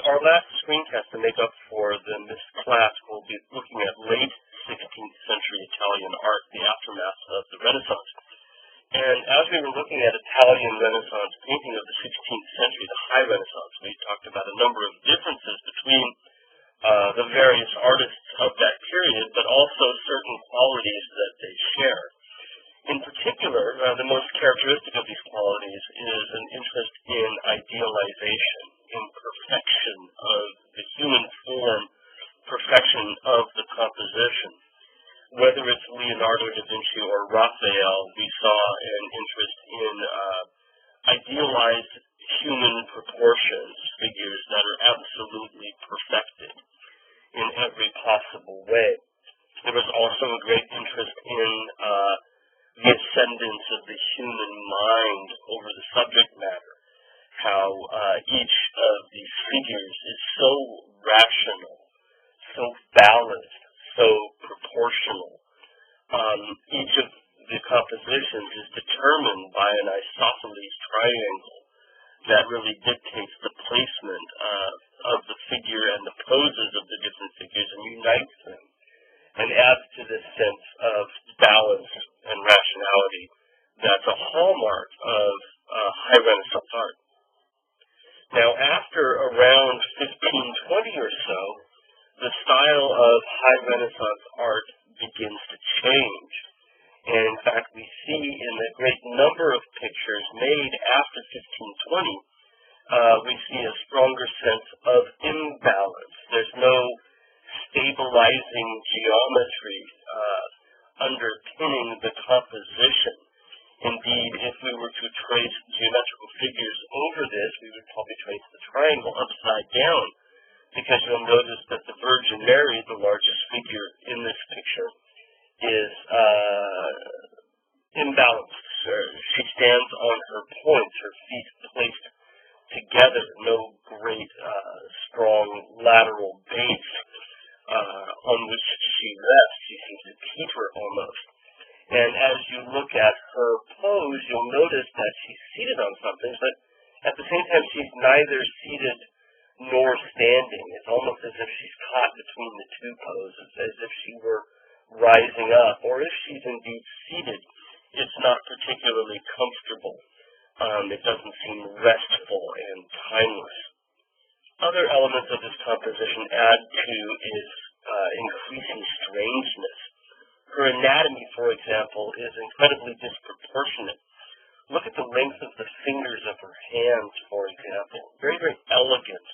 our last screencast to make up for this class, we'll be looking at late 16th century Italian art, the aftermath of the Renaissance. And as we were looking at Italian Renaissance painting of the 16th century, the High Renaissance, we talked about a number of differences between the various artists of that period, but also certain qualities that they share. In particular, the most characteristic of these qualities is an interest in idealization, in perfection of the human form, perfection of the composition. Whether it's Leonardo da Vinci or Raphael, we saw an interest in idealized human proportions, figures that are absolutely perfected in every possible way. There was also a great interest in the ascendance of the human mind over the subject matter, how each of these figures is so rational, so balanced, so proportional. Each of the compositions is determined by an isosceles triangle that really dictates the placement of the figure and the poses of the different figures and unites them and adds to this sense of balance and rationality that's a hallmark of High Renaissance art. Now, after around 1520 or so, the style of High Renaissance art begins to change. And in fact, we see in the great number of pictures made after 1520, we see a stronger sense of imbalance. There's no stabilizing geometry underpinning the composition. Indeed, if we were to trace geometrical figures over this, we would probably trace the triangle upside down, because you'll notice that the Virgin Mary, the largest figure in this picture, is imbalanced. She stands on her points, her feet placed together, no great strong lateral base on which she rests. She seems to teeter almost. And as you look at her pose, you'll notice that she's seated on something, but at the same time she's neither seated nor standing. It's almost as if she's caught between the two poses, as if she were rising up, or if she's indeed seated, it's not particularly comfortable. It doesn't seem restful and timeless. Other elements of this composition add to its increasing strangeness. Her anatomy, for example, is incredibly disproportionate. Look at the length of the fingers of her hands, for example. Very, very elegant.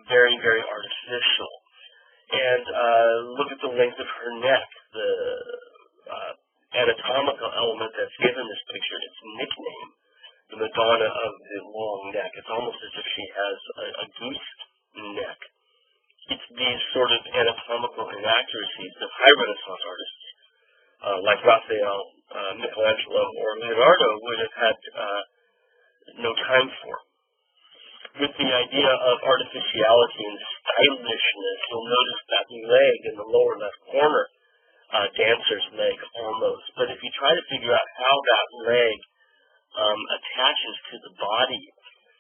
Very, very artificial. And look at the length of her neck, the anatomical element that's given this picture, its nickname, the Madonna of the long neck. It's almost as if she has a goose neck. It's these sort of anatomical inaccuracies that High Renaissance artists like Raphael, Michelangelo, or Leonardo would have had no time for. With the idea of artificiality and stylishness, you'll notice that leg in the lower left corner, dancer's leg almost. But if you try to figure out how that leg attaches to the body,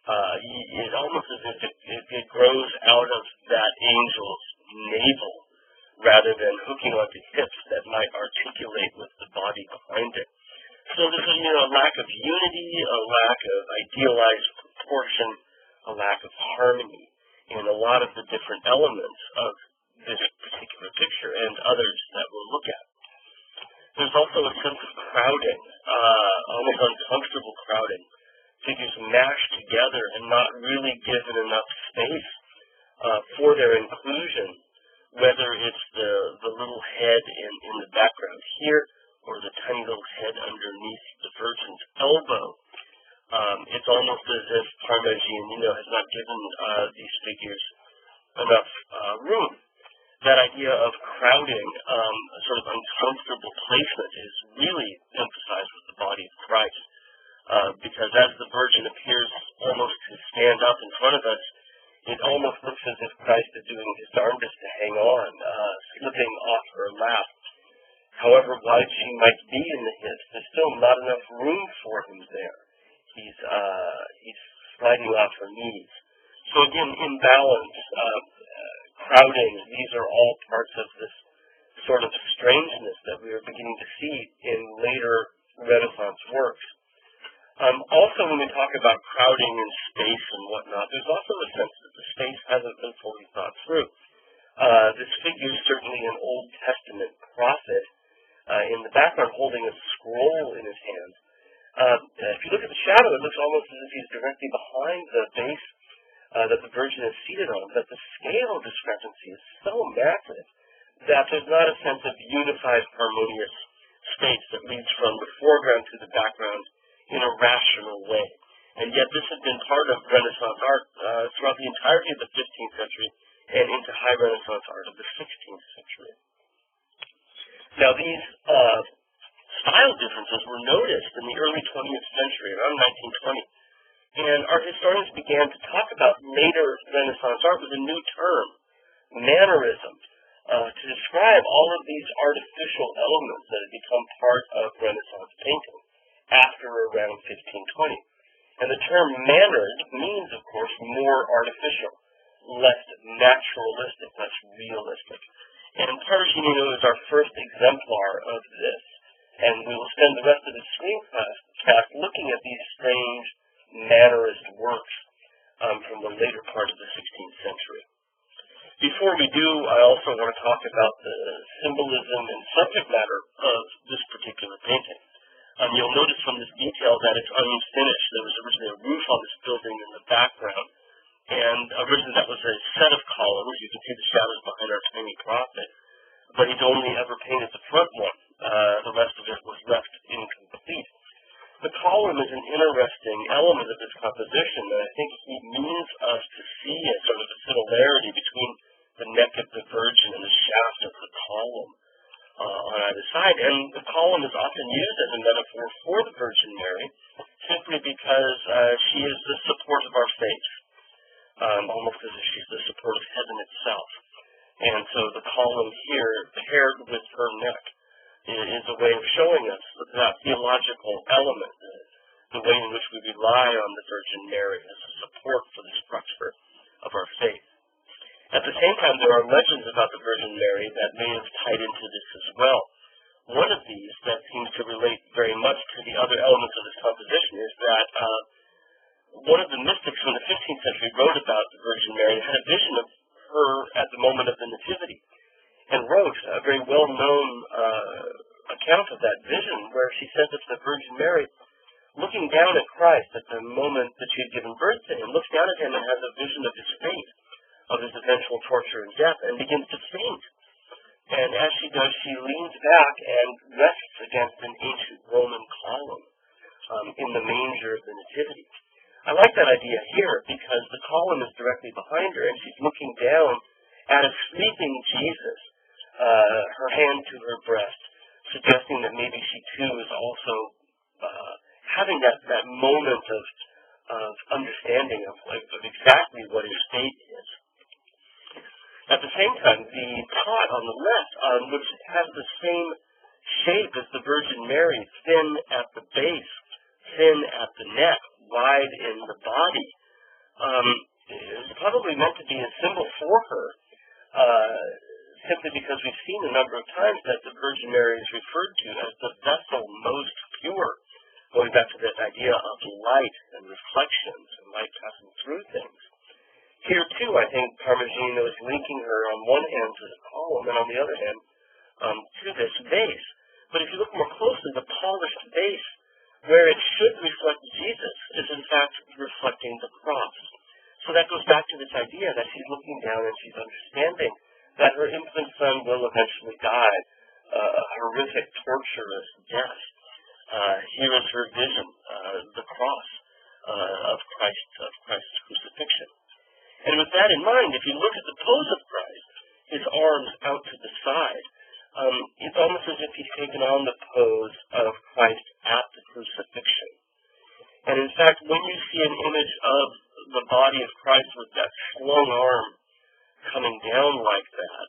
it's almost as if it grows out of that angel's navel rather than hooking onto hips that might articulate with the body behind it. So there's a lack of unity, a lack of idealized proportion, a lack of harmony in a lot of the different elements of this particular picture and others that we'll look at. There's also a sense of crowding, almost uncomfortable crowding. Figures mashed together and not really given enough space for their inclusion, whether it's the little head in the background here or the tiny little head underneath the Virgin's elbow. It's almost as if Parmigianino has not given these figures enough room. That idea of crowding, a sort of uncomfortable placement, is really emphasized with the body of Christ. Because as the Virgin appears almost to stand up in front of us, it almost looks as if Christ is doing his darndest to hang on, slipping off her lap. However wide she might be in the hips, there's still not enough room for him there. He's sliding off her knees. So again, imbalance, crowding, these are all parts of this sort of strangeness that we are beginning to see in later Renaissance works. Also, when we talk about crowding in space and whatnot, there's also a sense that the space hasn't been fully thought through. This figure is certainly an Old Testament prophet in the background holding a scroll in his hand. If you look at the shadow, it looks almost as if he's directly behind the base that the Virgin is seated on, but the scale discrepancy is so massive that there's not a sense of unified, harmonious space that leads from the foreground to the background in a rational way. And yet this has been part of Renaissance art throughout the entirety of the 15th century and into high Renaissance art of the 16th century. Now these style differences were noticed in the early 20th century, around 1920. And art historians began to talk about later Renaissance art with a new term, mannerism, to describe all of these artificial elements that had become part of Renaissance painting after around 1520. And the term mannered means, of course, more artificial, less naturalistic, less realistic. And Parmigianino is our first exemplar of this. And we will spend the rest of the screencast looking at these strange mannerist works from the later part of the 16th century. Before we do, I also want to talk about the symbolism and subject matter of this particular painting. You'll notice from this detail that it's unfinished. There was originally a roof on this building in the background, and originally that was a set of columns. You can see the shadows behind our tiny prophet, but he's only ever painted the front one. The rest of it was left incomplete. The column is an interesting element of this composition, and I think he means us to see a sort of a similarity between the neck of the Virgin and the shaft of the column on either side. And the column is often used as a metaphor for the Virgin Mary, simply because she is the support of our faith, almost as if she's the support of heaven itself. And so the column here, paired with her neck, is a way of showing us that theological element, the way in which we rely on the Virgin Mary as a support for the structure of our faith. At the same time, there are legends about the Virgin Mary that may have tied into this as well. One of these that seems to relate very much to the other elements of this composition is that one of the mystics from the 15th century wrote about the Virgin Mary and had a vision of her at the moment of the Nativity, and wrote a very well-known account of that vision, where she says that the Virgin Mary, looking down at Christ at the moment that she had given birth to him, looks down at him and has a vision of his fate, of his eventual torture and death, and begins to faint. And as she does, she leans back and rests against an ancient Roman column in the manger of the Nativity. I like that idea here because the column is directly behind her, and she's looking down at a sleeping Jesus, her hand to her breast, suggesting that maybe she too is also having that moment of understanding of exactly what his fate is. At the same time, the pot on the left, which has the same shape as the Virgin Mary, thin at the base, thin at the neck, wide in the body, is probably meant to be a symbol for her, simply because we've seen a number of times that the Virgin Mary is referred to as the vessel most pure, going back to this idea of light and reflections and light passing through things. Here, too, I think Parmigianino is linking her on one hand to the column and on the other hand to this vase. But if you look more closely, the polished vase, where it should reflect Jesus, is in fact reflecting the cross. So that goes back to this idea that she's looking down and she's understanding that her infant son will eventually die, a horrific, torturous death. Here is her vision, the cross of Christ's crucifixion. And with that in mind, if you look at the pose of Christ, his arms out to the side, it's almost as if he's taken on the pose of Christ at the crucifixion. And in fact, when you see an image of the body of Christ with that slung arm coming down like that,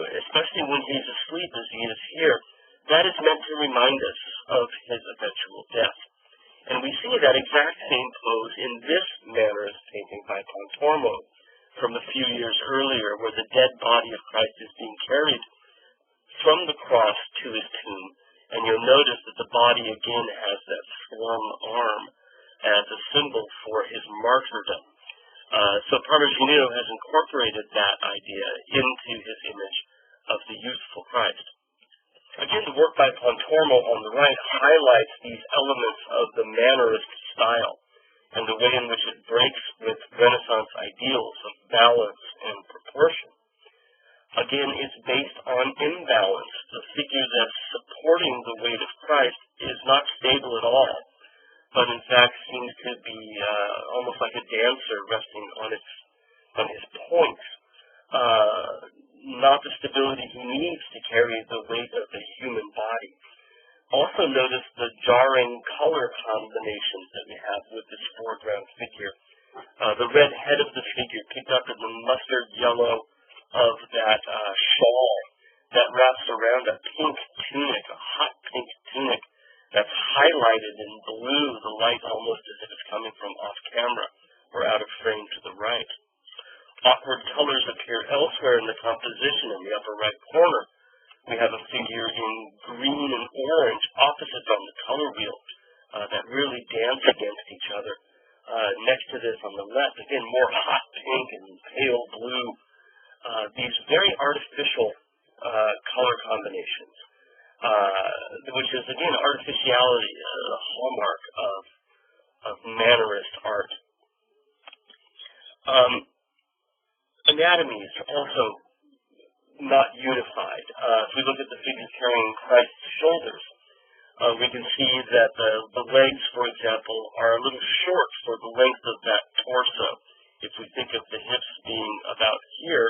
especially when he's asleep as he is here, that is meant to remind us of his eventual death. And we see that exact same pose in this Mannerist painting by Pontormo from a few years earlier, where the dead body of Christ is being carried from the cross to his tomb. And you'll notice that the body again has that flung arm as a symbol for his martyrdom. So Parmigianino has incorporated that idea into his image of the youthful Christ. Again, the work by Pontormo on the right highlights these elements of the Mannerist style and the way in which it breaks with Renaissance ideals of balance and proportion. Again, it's based on imbalance. The figure that's supporting the weight of Christ is not stable at all, but in fact seems to be almost like a dancer resting on his points. Not the stability he needs to carry the weight of the human body. Also notice the jarring color combinations that we have with this foreground figure. The red head of the figure picked up in the mustard yellow of that shawl that wraps around a pink tunic, a hot pink tunic that's highlighted in blue, the light almost as if it's coming from off camera or out of frame to the right. Awkward colors appear elsewhere in the composition in the upper right corner. We have a figure in green and orange opposites on the color wheel that really dance against each other. Next to this on the left, again, more hot pink and pale blue. These very artificial color combinations, which is, again, artificiality, a hallmark of Mannerist art. Anatomy is also not unified. If we look at the figure carrying Christ's shoulders, we can see that the legs, for example, are a little short for the length of that torso. If we think of the hips being about here,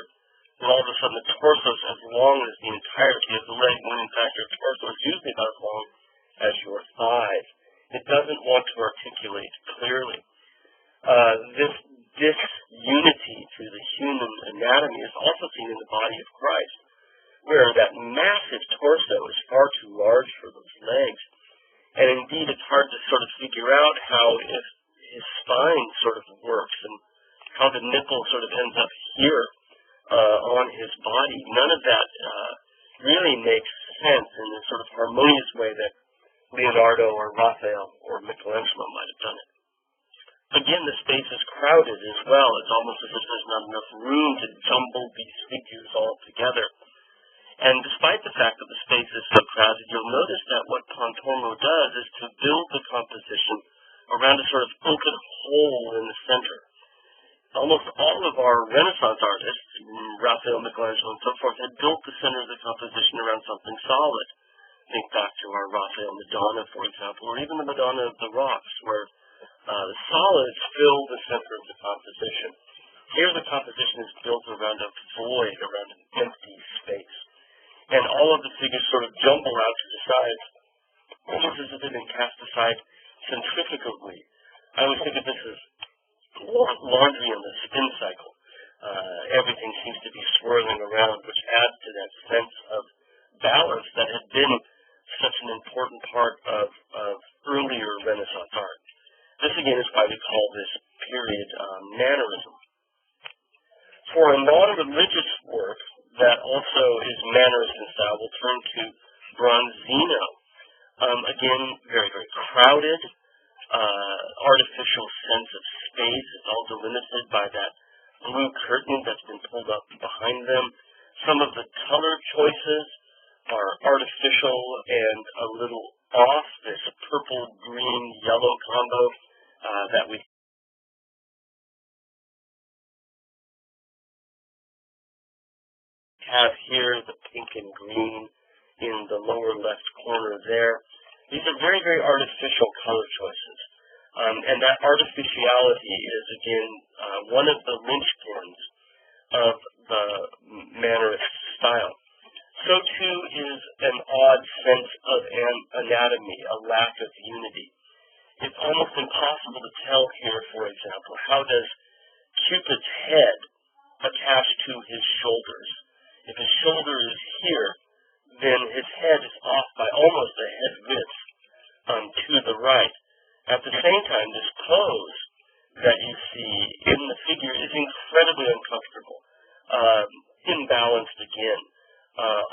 then all of a sudden the torso is as long as the entirety of the leg, when in fact your torso is usually about as long as your thighs. It doesn't want to articulate clearly. This disunity to the human anatomy is also seen in the body of Christ, where that massive torso is far too large for those legs. And indeed, it's hard to sort of figure out how if his spine sort of works and how the nipple sort of ends up here on his body. None of that really makes sense in the sort of harmonious way that Leonardo or Raphael or Michelangelo might have done it. Again, the space is crowded as well. It's almost as if there's not enough room to jumble these figures all together. And despite the fact that the space is so crowded, you'll notice that what Pontormo does is to build the composition around a sort of open hole in the center. Almost all of our Renaissance artists, Raphael, Michelangelo, and so forth, had built the center of the composition around something solid. Think back to our Raphael Madonna, for example, or even the Madonna of the Rocks, where the solids fill the center of the composition. Here the composition is built around a void, around an empty space. And all of the figures sort of jumble out to the sides, almost as if they've been cast aside centrifugally. I always think of this as laundry in the spin cycle. Everything seems to be swirling around, which adds to that sense of balance that had been such an important part of earlier Renaissance art. This, again, is why we call this period Mannerism. For a non-religious work that also is Mannerist in style, we'll turn to Bronzino. Again, very, very crowded, artificial sense of space. It's all delimited by that blue curtain that's been pulled up behind them. Some of the color choices are artificial and a little off, this purple, green, yellow combo that we have here, the pink and green in the lower left corner there. These are very, very artificial color choices. And that artificiality is, again, one of the linchpins of the Mannerist style. So, too, is an odd sense of anatomy, a lack of unity. It's almost impossible to tell here, for example, how does Cupid's head attach to his shoulders? If his shoulder is here, then his head is off by almost a head width to the right. At the same time, this pose that you see in the figure is incredibly uncomfortable, imbalanced again,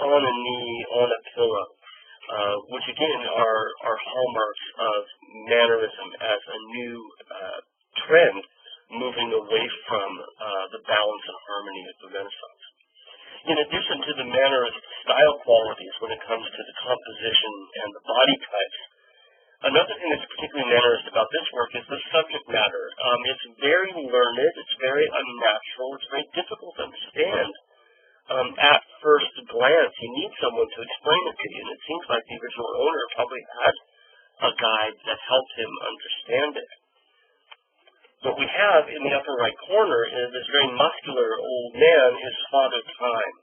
on a knee, on a pillow, which again are hallmarks of mannerism as a new trend moving away from the balance and harmony of the Renaissance. In addition to the mannerist style qualities when it comes to the composition and the body types, another thing that's particularly mannerist about this work is the subject matter. It's very learned, it's very unnatural, it's very difficult to understand at first glance. You need someone to explain it to you, and it seems like the original owner probably had a guide that helped him understand it. What we have in the upper right corner is this very muscular old man is Father Time.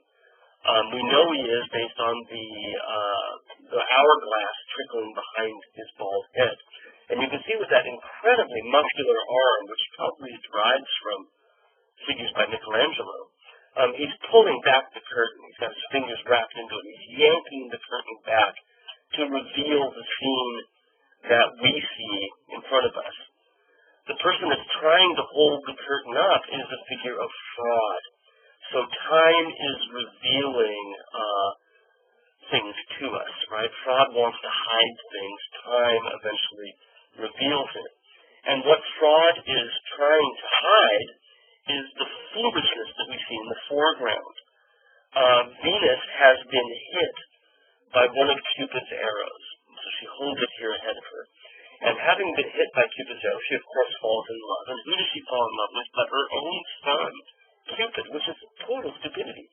We know he is based on the hourglass trickling behind his bald head. And you can see with that incredibly muscular arm, which probably derives from figures by Michelangelo, he's pulling back the curtain. He's got his fingers wrapped into it. He's yanking the curtain back to reveal the scene that we see in front of us. The person that's trying to hold the curtain up is a figure of fraud. So time is revealing things to us, right? Fraud wants to hide things. Time eventually reveals it. And what fraud is trying to hide is the foolishness that we see in the foreground. Venus has been hit by one of Cupid's arrows. So she holds it here ahead of her. And having been hit by Cupid's arrow, she of course falls in love. And who does she fall in love with but her own son, Cupid, which is total stupidity.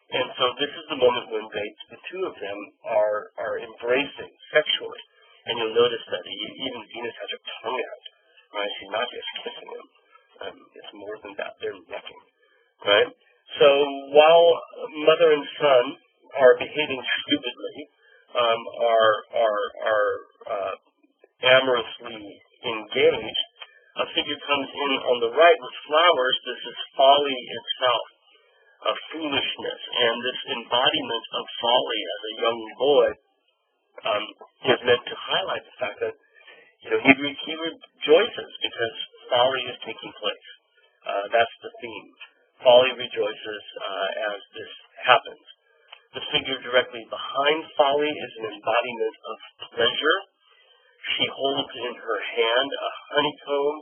And so this is the moment when the two of them are embracing sexually. And you'll notice that even Venus has her tongue out, right? She's not just kissing him. It's more than that. They're necking, right? So while mother and son are behaving stupidly, are amorously engaged, a figure comes in on the right with flowers. This is folly itself, foolishness, and this embodiment of folly as a young boy is meant to highlight the fact that he rejoices because folly is taking place. That's the theme. Folly rejoices as this happens. The figure directly behind folly is an embodiment of pleasure. She holds in her hand a honeycomb,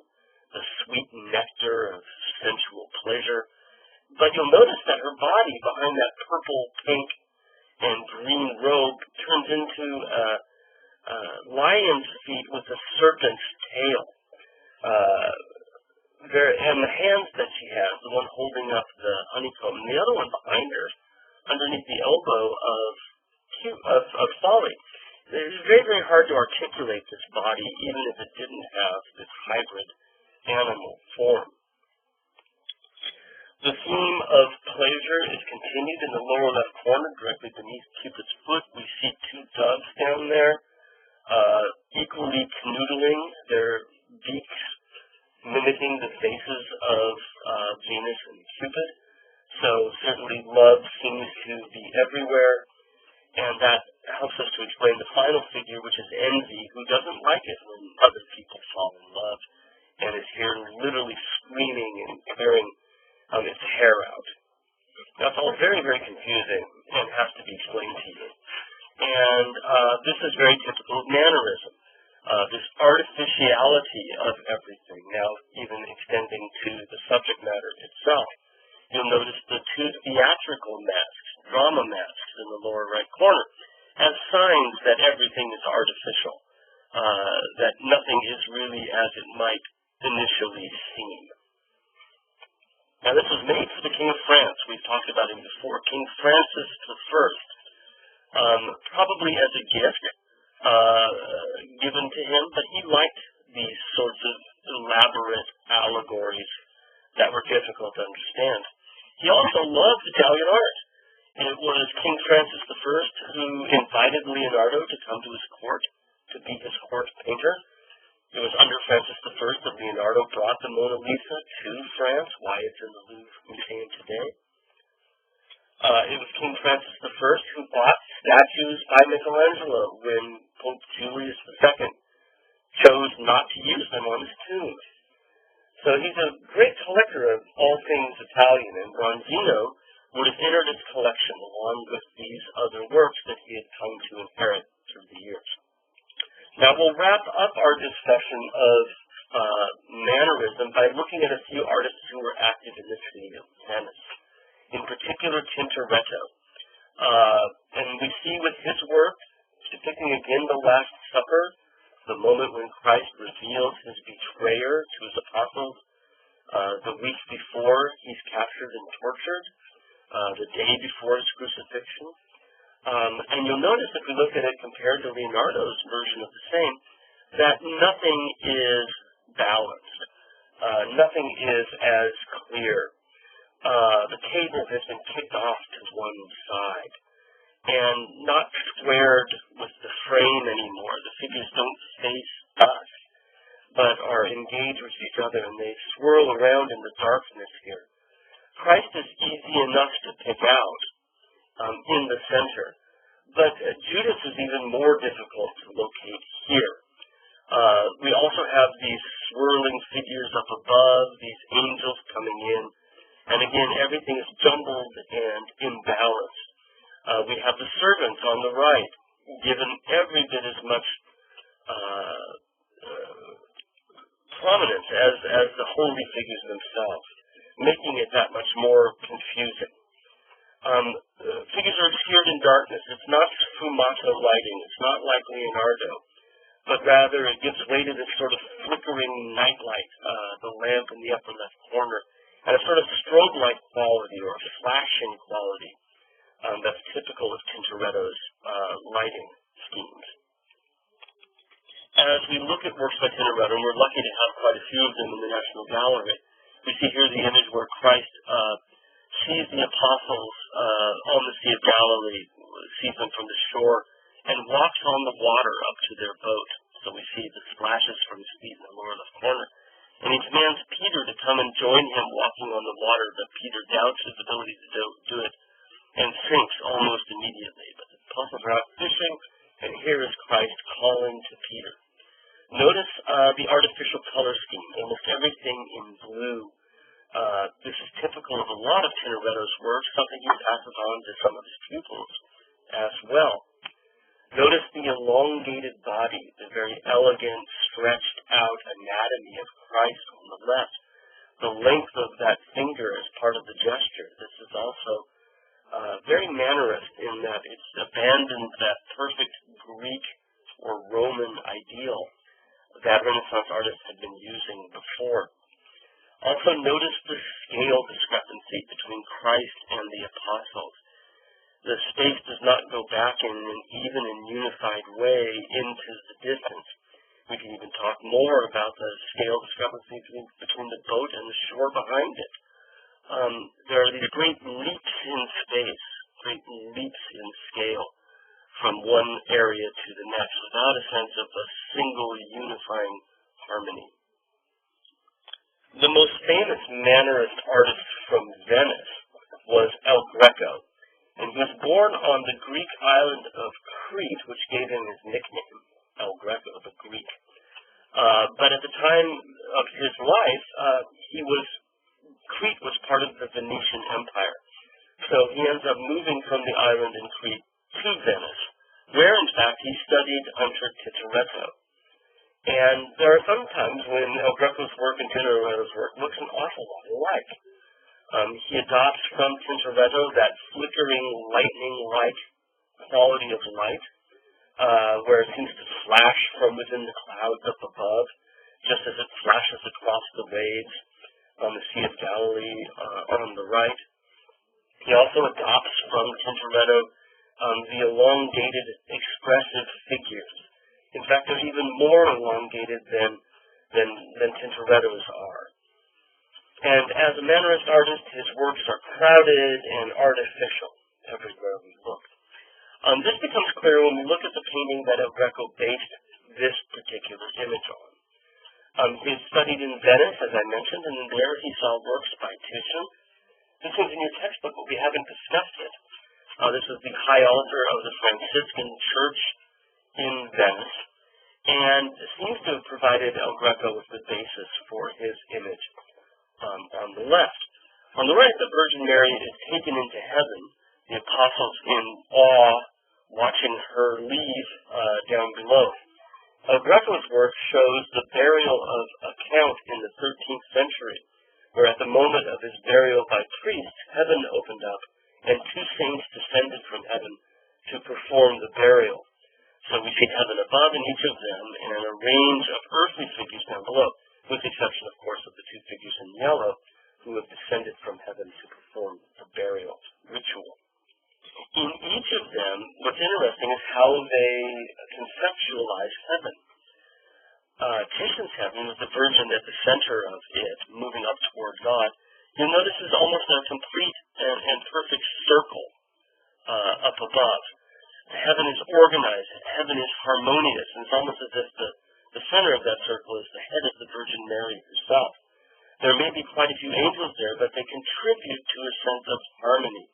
the sweet nectar of sensual pleasure. But you'll notice that her body behind that purple, pink, and green robe turns into a lion's feet with a serpent's tail. And the hands that she has, the one holding up the honeycomb, and the other one behind her, underneath the elbow of folly. It's very, very hard to articulate this body, even if it didn't have this hybrid animal form. The theme of pleasure is continued in the lower left corner, directly beneath Cupid's foot. We see two doves down there, equally canoodling, their beaks mimicking the faces of Venus and Cupid. So certainly love seems to be everywhere, and that helps us to explain the final figure, which is envy, who doesn't like it when other people fall in love, and is here literally screaming and tearing its hair out. Now, it's all very, very confusing and has to be explained to you. And this is very typical of mannerism, this artificiality of everything, now even extending to the subject matter itself. You'll notice the two theatrical masks, drama masks in the lower right corner, as signs that everything is artificial, that nothing is really as it might initially seem. Now, this was made for the King of France. We've talked about him before. King Francis I, probably as a gift given to him, but he liked these sorts of elaborate allegories that were difficult to understand. He also loved Italian art. It was King Francis I who invited Leonardo to come to his court to be his court painter. It was under Francis I that Leonardo brought the Mona Lisa to France, why it's in the Louvre Museum today. It was King Francis I who bought statues by Michelangelo when Pope Julius II chose not to use them on his tomb. So he's a great collector of all things Italian, and Bronzino would have entered his collection along with these other works that he had come to inherit through the years. Now we'll wrap up our discussion of mannerism by looking at a few artists who were active in the city of Venice, in particular Tintoretto. And we see with his work, depicting again the Last Supper, the moment when Christ reveals his betrayer to his apostles, the week before he's captured and tortured, the day before his crucifixion. And you'll notice if we look at it compared to Leonardo's version of the same, that nothing is balanced. Nothing is as clear. The table has been kicked off to one side and not squared with the frame anymore. The figures don't face us, but are engaged with each other, and they swirl around in the darkness here. Christ is easy enough to pick out in the center, but Judas is even more difficult to locate here. We also have these swirling figures up above, these angels coming in, and again, everything is jumbled and imbalanced. We have the servants on the right, given every bit as much prominence as the holy figures themselves, making it that much more confusing. Figures are obscured in darkness. It's not fumato lighting. It's not like Leonardo, but rather it gives way to this sort of flickering nightlight, the lamp in the upper left corner, and a sort of strobe-like quality or flashing quality that's typical of Tintoretto's lighting schemes. As we look at works by Tintoretto, and we're lucky to have quite a few of them in the National Gallery, we see here the image where Christ sees the apostles on the Sea of Galilee, sees them from the shore, and walks on the water up to their boat. So we see the splashes from his feet in the lower left corner. And he commands Peter to come and join him walking on the water, but Peter doubts his ability to do it and sinks almost immediately. But the apostles are out fishing, and here is Christ calling to Peter. Notice the artificial color scheme, almost everything in blue. This is typical of a lot of Tintoretto's work, something he passes on to some of his pupils as well. Notice the elongated body, the very elegant, stretched out anatomy of Christ on the left. The length of that finger as part of the gesture. This is also very mannerist in that it's abandoned that perfect Greek or Roman ideal that Renaissance artists had been using before. Also notice the scale discrepancy between Christ and the apostles. The space does not go back in an even and unified way into the distance. We can even talk more about the scale discrepancy between the boat and the shore behind it. There are these great leaps in space, great leaps in scale from one area to the next without a sense of a single unifying harmony. The most famous mannerist artist from Venice was El Greco, and he was born on the Greek island of Crete, which gave him his nickname, El Greco, the Greek. But at the time of his life, Crete was part of the Venetian Empire. So he ends up moving from the island in Crete to Venice, where in fact he studied under Tintoretto. And there are some times when El Greco's work and Tintoretto's work looks an awful lot alike. He adopts from Tintoretto that flickering, lightning-like quality of light, where it seems to flash from within the clouds up above, just as it flashes across the waves on the Sea of Galilee on the right. He also adopts from Tintoretto the elongated, expressive figures. In fact, they're even more elongated than Tintoretto's are. And as a mannerist artist, his works are crowded and artificial everywhere we look. This becomes clear when we look at the painting that El Greco based this particular image on. He studied in Venice, as I mentioned, and there he saw works by Titian. This one's in your textbook, but we haven't discussed it. This is the high altar of the Franciscan church in Venice. and seems to have provided El Greco with the basis for his image on the left. On the right, the Virgin Mary is taken into heaven, the apostles in awe watching her leave down below. El Greco's work shows the burial of a count in the 13th century, where at the moment of his burial by priests, heaven opened up, and two saints descended from heaven to perform the burial. So we see heaven above in each of them, and a range of earthly figures down below, with the exception, of course, of the two figures in yellow, who have descended from heaven to perform the burial ritual. In each of them, what's interesting is how they conceptualize heaven. Titian's heaven, with the Virgin at the center of it, moving up toward God, you'll notice is almost a complete and perfect circle up above. Heaven is organized, heaven is harmonious, and it's almost as if the center of that circle is the head of the Virgin Mary herself. There may be quite a few angels there, but they contribute to a sense of harmony,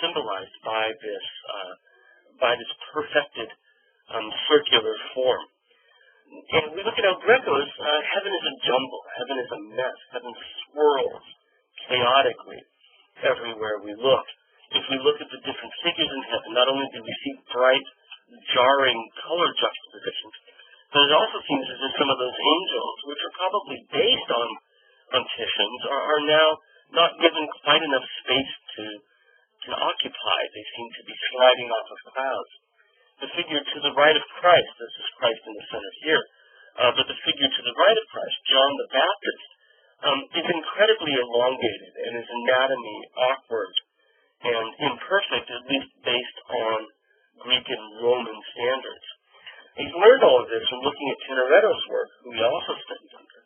symbolized by this perfected circular form. And we look at El Greco's, heaven is a jumble, heaven is a mess, heaven swirls chaotically everywhere we look. If we look at the different figures in heaven, not only do we see bright, jarring color juxtapositions, but it also seems as if some of those angels, which are probably based on Titian's, are now not given quite enough space to occupy. They seem to be sliding off of clouds. The figure to the right of Christ, this is Christ in the center here, but the figure to the right of Christ, John the Baptist, is incredibly elongated and his anatomy awkward and imperfect, at least based on Greek and Roman standards. He's learned all of this from looking at Tintoretto's work, who he also studied under,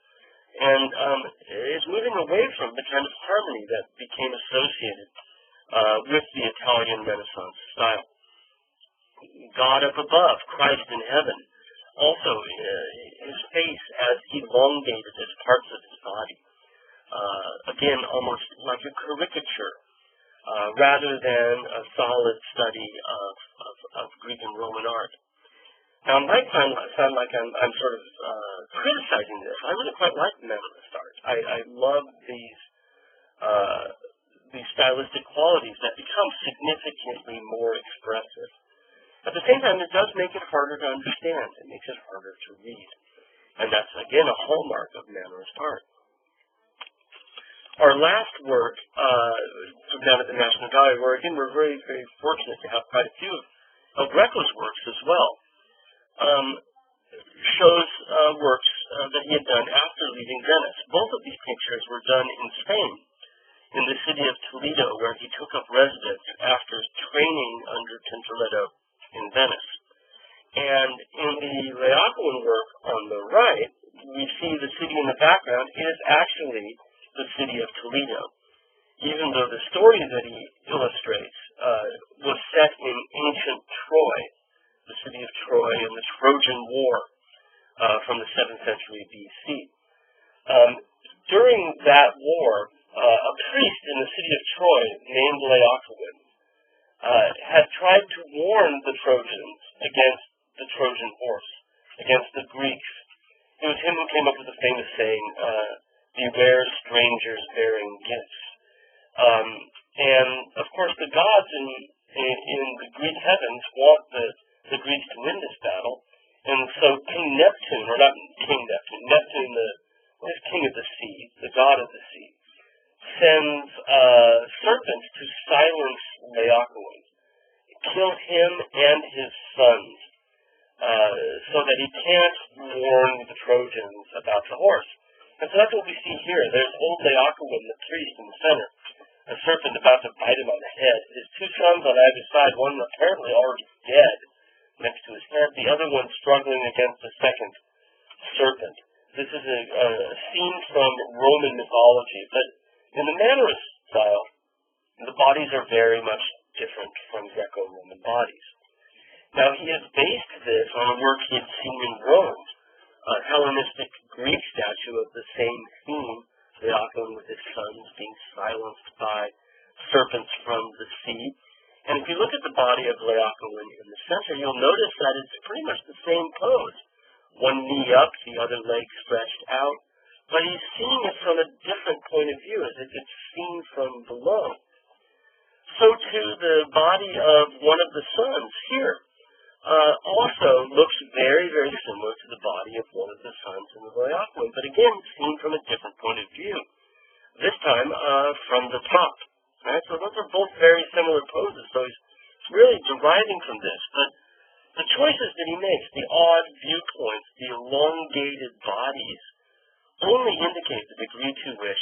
and is moving away from the kind of harmony that became associated with the Italian Renaissance style. God up above, Christ in heaven, also his face as elongated as parts of his body. Again, almost like a caricature, rather than a solid study of Greek and Roman art. Now, it might sound like I'm sort of criticizing this. I really quite like Mannerist art. I love these stylistic qualities that become significantly more expressive. At the same time, it does make it harder to understand. It makes it harder to read. And that's, again, a hallmark of Mannerist art. Our last work, down at the National Gallery, where, again, we're very, very fortunate to have quite a few of El Greco's works as well, shows works that he had done after leaving Venice. Both of these pictures were done in Spain, in the city of Toledo, where he took up residence after training under Tintoretto in Venice. And in the Laocoon work on the right, we see the city in the background is actually the city of Toledo, even though the story that he illustrates was set in ancient Troy, the city of Troy in the Trojan War from the 7th century BC. During that war, a priest in the city of Troy named Laocoon had tried to warn the Trojans against the Trojan horse, against the Greeks. It was him who came up with the famous saying, beware strangers bearing gifts. And, of course, the gods in the Greek heavens want the Greeks to win this battle. And so King Neptune, or not King Neptune, Neptune, the king of the sea, the god of the sea, sends serpents to silence Laocoon, kill him and his sons, so that he can't warn the Trojans about the horse. And so that's what we see here. There's old Laocoon, the priest, in the center, a serpent about to bite him on the head. His two sons on either side, one apparently already dead next to his head, the other one struggling against the second serpent. This is a scene from Roman mythology, but in the Mannerist style, the bodies are very much different from Greco-Roman bodies. Now, he has based this on a work he had seen in Rome, a Hellenistic Greek statue of the same theme, Laocoon with his sons being silenced by serpents from the sea. And if you look at the body of Laocoon in the center, you'll notice that it's pretty much the same pose. One knee up, the other leg stretched out. But he's seeing it from a different point of view, as if it's seen from below. So too, the body of one of the sons here also looks very, very similar to the body of one of the sons in the Laocoon, but again, seen from a different point of view. This time from the top. Right? So those are both very similar poses. So he's really deriving from this. But the choices that he makes, the odd viewpoints, the elongated bodies, only indicate the degree to which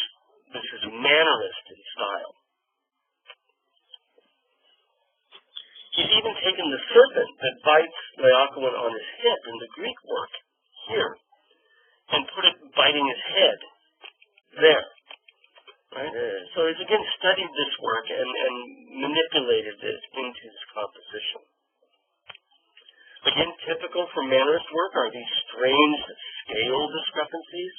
this is mannerist in style. He's even taken the serpent that bites Laocoon on his hip in the Greek work here and put it biting his head there. Right? So he's again studied this work and manipulated it into his composition. Again, typical for mannerist work are these strange scale discrepancies,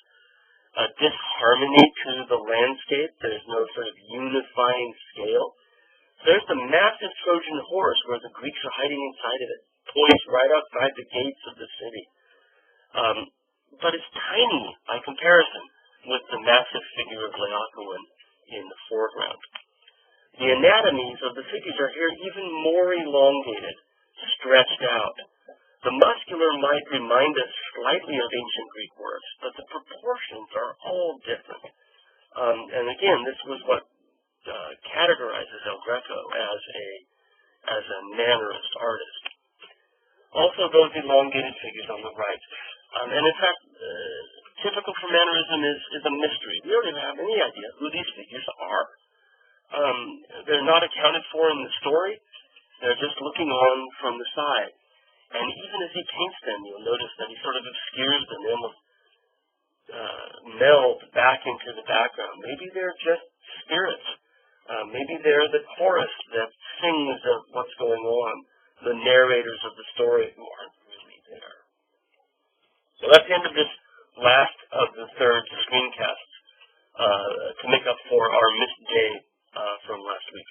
a disharmony to the landscape. There's no sort of unifying scale. There's the massive Trojan horse where the Greeks are hiding inside of it, poised right outside the gates of the city. But it's tiny by comparison with the massive figure of Laocoon in the foreground. The anatomies of the figures are here even more elongated, stretched out. The muscular might remind us slightly of ancient Greek works, but the proportions are all different. And again, this was what categorizes El Greco as a mannerist artist. Also, those elongated figures on the right. And in fact, typical for mannerism is a mystery. We don't even have any idea who these figures are. They're not accounted for in the story. They're just looking on from the side. And even as he paints them, you'll notice that he sort of obscures them. They almost meld back into the background. Maybe they're just spirits. Maybe they're the chorus that sings of what's going on, the narrators of the story who aren't really there. So that's the end of this last of the third screencasts to make up for our missed day from last week.